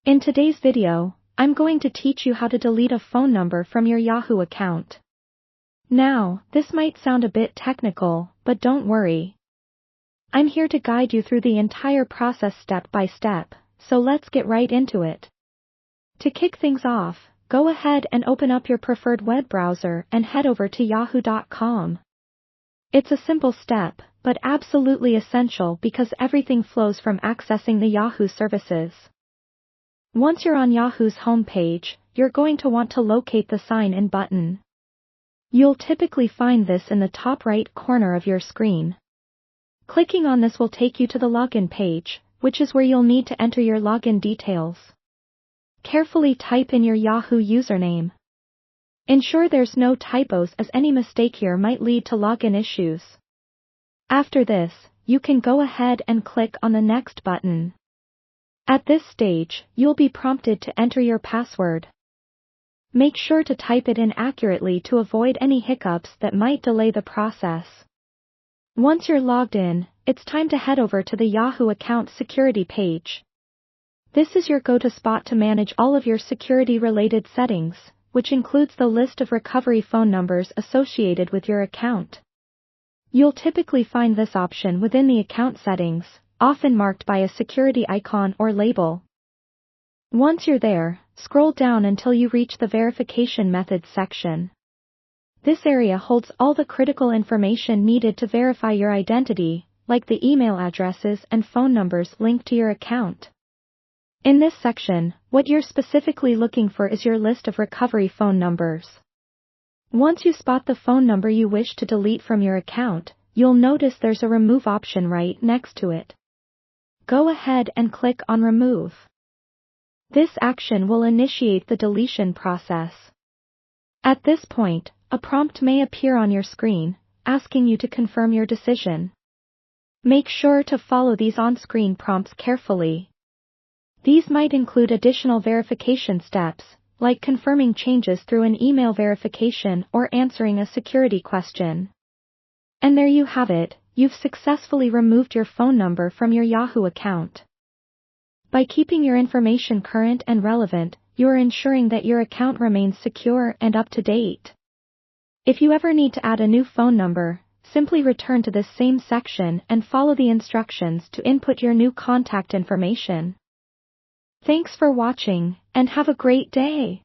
In today's video, I'm going to teach you how to delete a phone number from your Yahoo account. Now, this might sound a bit technical, but don't worry. I'm here to guide you through the entire process step by step, so let's get right into it. To kick things off, go ahead and open up your preferred web browser and head over to yahoo.com. It's a simple step, but absolutely essential because everything flows from accessing the Yahoo services. Once you're on Yahoo's homepage, you're going to want to locate the Sign In button. You'll typically find this in the top right corner of your screen. Clicking on this will take you to the login page, which is where you'll need to enter your login details. Carefully type in your Yahoo username. Ensure there's no typos, as any mistake here might lead to login issues. After this, you can go ahead and click on the Next button. At this stage, you'll be prompted to enter your password. Make sure to type it in accurately to avoid any hiccups that might delay the process. Once you're logged in, it's time to head over to the Yahoo Account security page. This is your go-to spot to manage all of your security-related settings, which includes the list of recovery phone numbers associated with your account. You'll typically find this option within the account settings, often marked by a security icon or label. Once you're there, scroll down until you reach the Verification Methods section. This area holds all the critical information needed to verify your identity, like the email addresses and phone numbers linked to your account. In this section, what you're specifically looking for is your list of recovery phone numbers. Once you spot the phone number you wish to delete from your account, you'll notice there's a Remove option right next to it. Go ahead and click on Remove. This action will initiate the deletion process. At this point, a prompt may appear on your screen, asking you to confirm your decision. Make sure to follow these on-screen prompts carefully. These might include additional verification steps, like confirming changes through an email verification or answering a security question. And there you have it, you've successfully removed your phone number from your Yahoo account. By keeping your information current and relevant, you're ensuring that your account remains secure and up to date. If you ever need to add a new phone number, simply return to this same section and follow the instructions to input your new contact information. Thanks for watching, and have a great day.